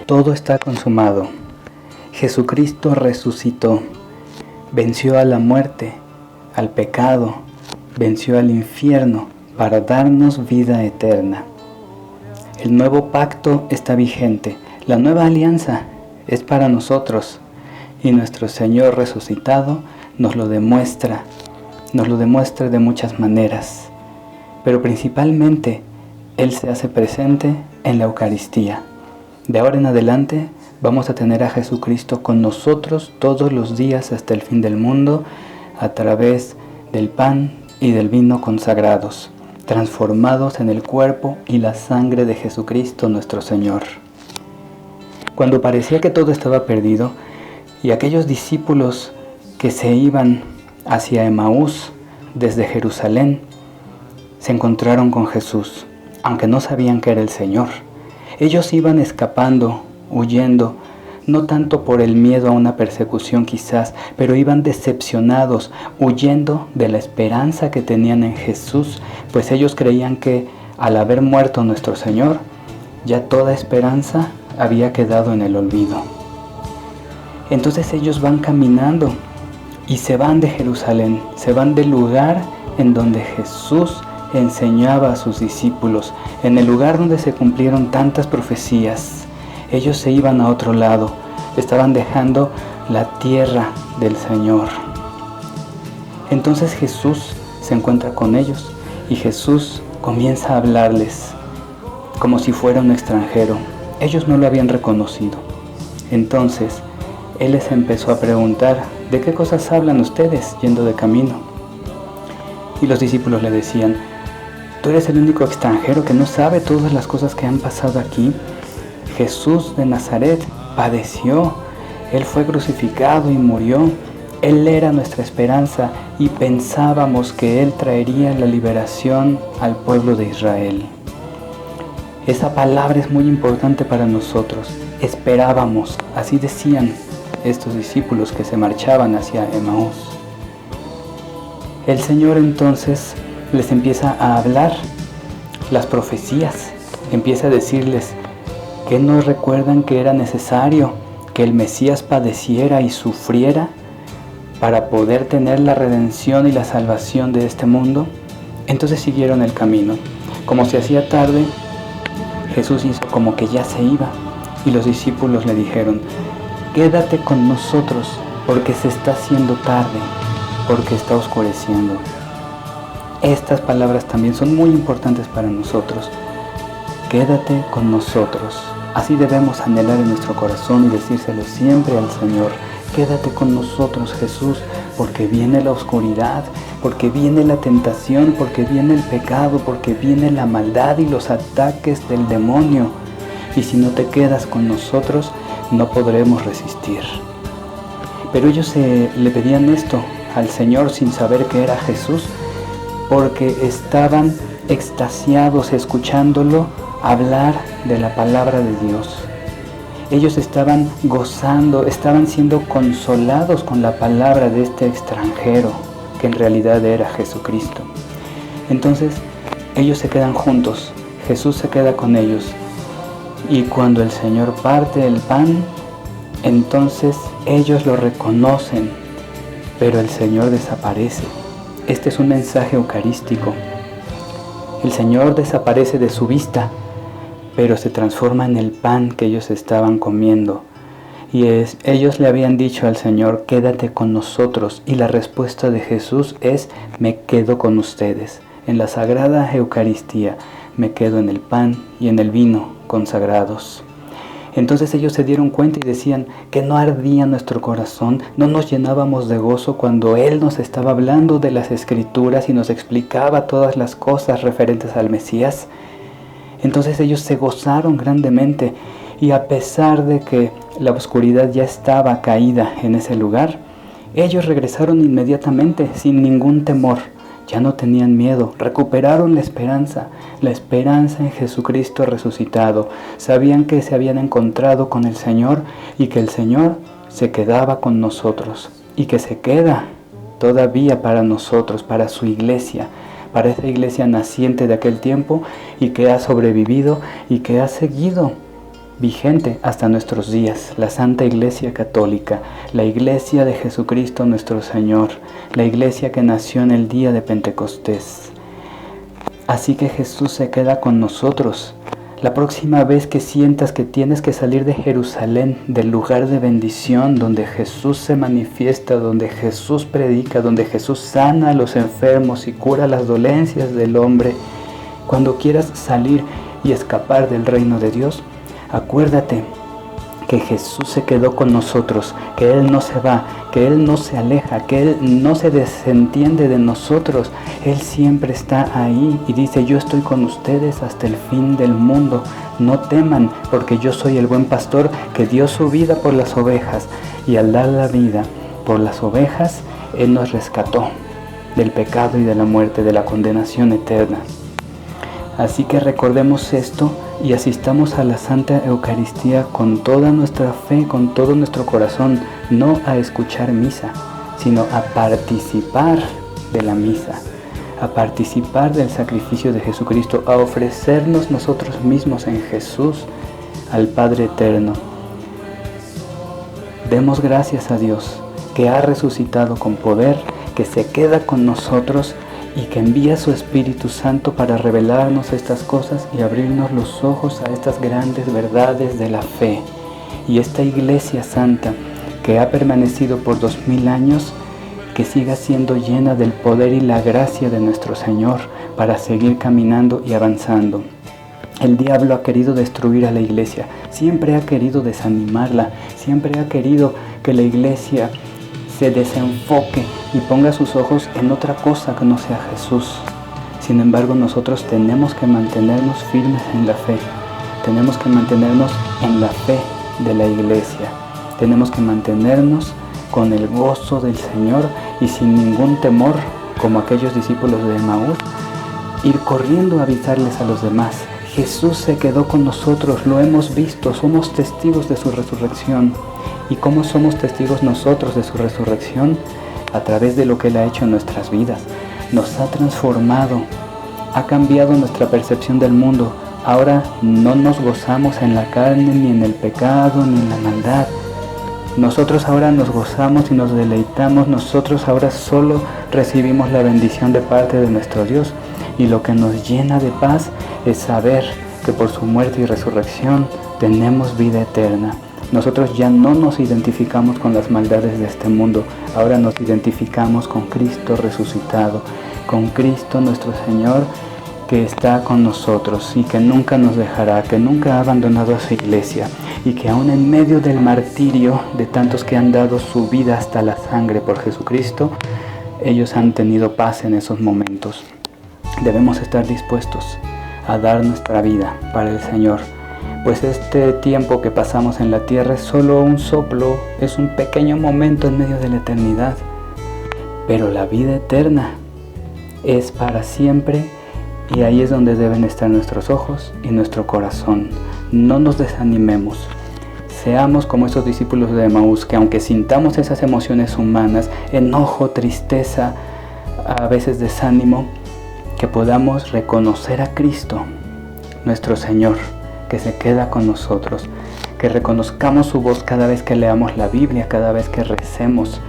Todo está consumado. Jesucristo resucitó, venció a la muerte, al pecado, venció al infierno para darnos vida eterna. El nuevo pacto está vigente, la nueva alianza es para nosotros y nuestro Señor resucitado nos lo demuestra de muchas maneras, pero principalmente Él se hace presente en la Eucaristía. De ahora en adelante vamos a tener a Jesucristo con nosotros todos los días hasta el fin del mundo a través del pan y del vino consagrados, transformados en el cuerpo y la sangre de Jesucristo nuestro Señor. Cuando parecía que todo estaba perdido y aquellos discípulos que se iban hacia Emaús desde Jerusalén se encontraron con Jesús, aunque no sabían que era el Señor. Ellos iban escapando, huyendo, no tanto por el miedo a una persecución quizás, pero iban decepcionados, huyendo de la esperanza que tenían en Jesús, pues ellos creían que al haber muerto nuestro Señor, ya toda esperanza había quedado en el olvido. Entonces ellos van caminando y se van de Jerusalén, se van del lugar en donde Jesús enseñaba a sus discípulos, en el lugar donde se cumplieron tantas profecías. Ellos se iban a otro lado, estaban dejando la tierra del Señor. Entonces Jesús se encuentra con ellos y Jesús comienza a hablarles como si fuera un extranjero. Ellos no lo habían reconocido. Entonces Él les empezó a preguntar: ¿de qué cosas hablan ustedes yendo de camino? Y los discípulos le decían: tú eres el único extranjero que no sabe todas las cosas que han pasado aquí. Jesús de Nazaret padeció, Él fue crucificado y murió. Él era nuestra esperanza y pensábamos que Él traería la liberación al pueblo de Israel. Esa palabra es muy importante para nosotros. Esperábamos, así decían estos discípulos que se marchaban hacia Emaús. El Señor entonces les empieza a hablar las profecías, empieza a decirles que no recuerdan que era necesario que el Mesías padeciera y sufriera para poder tener la redención y la salvación de este mundo. Entonces siguieron el camino. Como se hacía tarde, Jesús hizo como que ya se iba y los discípulos le dijeron: quédate con nosotros porque se está haciendo tarde, porque está oscureciendo. Estas palabras también son muy importantes para nosotros. Quédate con nosotros. Así debemos anhelar en nuestro corazón y decírselo siempre al Señor. Quédate con nosotros, Jesús, porque viene la oscuridad, porque viene la tentación, porque viene el pecado, porque viene la maldad y los ataques del demonio. Y si no te quedas con nosotros, no podremos resistir. Pero ellos le pedían esto al Señor sin saber que era Jesús, porque estaban extasiados escuchándolo hablar de la palabra de Dios. Ellos estaban gozando, estaban siendo consolados con la palabra de este extranjero, que en realidad era Jesucristo. Entonces, ellos se quedan juntos, Jesús se queda con ellos, y cuando el Señor parte el pan, entonces ellos lo reconocen, pero el Señor desaparece. Este es un mensaje eucarístico. El Señor desaparece de su vista, pero se transforma en el pan que ellos estaban comiendo. Y ellos le habían dicho al Señor: quédate con nosotros. Y la respuesta de Jesús es: me quedo con ustedes. En la Sagrada Eucaristía me quedo en el pan y en el vino consagrados. Entonces ellos se dieron cuenta y decían: que no ardía nuestro corazón, no nos llenábamos de gozo cuando Él nos estaba hablando de las Escrituras y nos explicaba todas las cosas referentes al Mesías. Entonces ellos se gozaron grandemente, y a pesar de que la oscuridad ya estaba caída en ese lugar, ellos regresaron inmediatamente sin ningún temor. Ya no tenían miedo, recuperaron la esperanza en Jesucristo resucitado. Sabían que se habían encontrado con el Señor y que el Señor se quedaba con nosotros y que se queda todavía para nosotros, para su iglesia, para esa iglesia naciente de aquel tiempo y que ha sobrevivido y que ha seguido vigente hasta nuestros días, la Santa Iglesia Católica, la Iglesia de Jesucristo nuestro Señor, la Iglesia que nació en el día de Pentecostés. Así que Jesús se queda con nosotros. La próxima vez que sientas que tienes que salir de Jerusalén, del lugar de bendición, donde Jesús se manifiesta, donde Jesús predica, donde Jesús sana a los enfermos y cura las dolencias del hombre, cuando quieras salir y escapar del reino de Dios, acuérdate que Jesús se quedó con nosotros, que Él no se va, que Él no se aleja, que Él no se desentiende de nosotros. Él siempre está ahí y dice: yo estoy con ustedes hasta el fin del mundo. No teman, porque yo soy el buen pastor que dio su vida por las ovejas, y al dar la vida por las ovejas, Él nos rescató del pecado y de la muerte, de la condenación eterna. Así que recordemos esto y asistamos a la Santa Eucaristía con toda nuestra fe, con todo nuestro corazón, no a escuchar misa, sino a participar de la misa, a participar del sacrificio de Jesucristo, a ofrecernos nosotros mismos en Jesús al Padre Eterno. Demos gracias a Dios, que ha resucitado con poder, que se queda con nosotros y que envía su Espíritu Santo para revelarnos estas cosas y abrirnos los ojos a estas grandes verdades de la fe. Y esta Iglesia Santa, que ha permanecido por 2000 años, que siga siendo llena del poder y la gracia de nuestro Señor para seguir caminando y avanzando. El diablo ha querido destruir a la Iglesia, siempre ha querido desanimarla, siempre ha querido que la Iglesia se desenfoque y ponga sus ojos en otra cosa que no sea Jesús. Sin embargo, nosotros tenemos que mantenernos firmes en la fe. Tenemos que mantenernos en la fe de la Iglesia. Tenemos que mantenernos con el gozo del Señor y sin ningún temor, como aquellos discípulos de Emaús, ir corriendo a avisarles a los demás: Jesús se quedó con nosotros, lo hemos visto, somos testigos de su resurrección. ¿Y cómo somos testigos nosotros de su resurrección? A través de lo que Él ha hecho en nuestras vidas. Nos ha transformado, ha cambiado nuestra percepción del mundo. Ahora no nos gozamos en la carne, ni en el pecado, ni en la maldad. Nosotros ahora nos gozamos y nos deleitamos. Nosotros ahora solo recibimos la bendición de parte de nuestro Dios. Y lo que nos llena de paz es saber que por su muerte y resurrección tenemos vida eterna. Nosotros ya no nos identificamos con las maldades de este mundo, ahora nos identificamos con Cristo resucitado, con Cristo nuestro Señor, que está con nosotros y que nunca nos dejará, que nunca ha abandonado a su Iglesia, y que aún en medio del martirio de tantos que han dado su vida hasta la sangre por Jesucristo, ellos han tenido paz en esos momentos. Debemos estar dispuestos a dar nuestra vida para el Señor, pues este tiempo que pasamos en la tierra es solo un soplo, es un pequeño momento en medio de la eternidad. Pero la vida eterna es para siempre, y ahí es donde deben estar nuestros ojos y nuestro corazón. No nos desanimemos. Seamos como esos discípulos de Emaús, que aunque sintamos esas emociones humanas, enojo, tristeza, a veces desánimo, que podamos reconocer a Cristo, nuestro Señor, que se queda con nosotros, que reconozcamos su voz cada vez que leamos la Biblia, cada vez que recemos,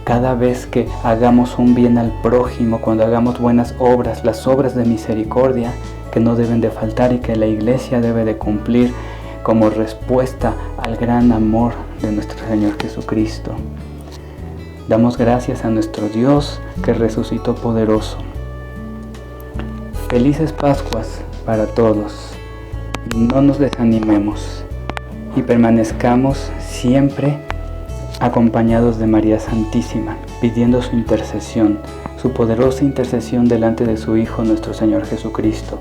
cada vez que hagamos un bien al prójimo, cuando hagamos buenas obras, las obras de misericordia que no deben de faltar y que la Iglesia debe de cumplir como respuesta al gran amor de nuestro Señor Jesucristo. Damos gracias a nuestro Dios que resucitó poderoso. Felices Pascuas para todos. No nos desanimemos y permanezcamos siempre acompañados de María Santísima, pidiendo su intercesión, su poderosa intercesión delante de su Hijo nuestro Señor Jesucristo.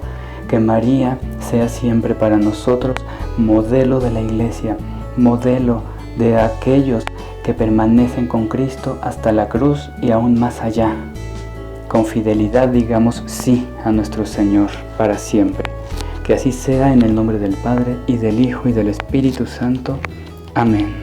Que María sea siempre para nosotros modelo de la Iglesia, modelo de aquellos que permanecen con Cristo hasta la cruz y aún más allá. Con fidelidad digamos sí a nuestro Señor para siempre. Que así sea, en el nombre del Padre, y del Hijo, y del Espíritu Santo. Amén.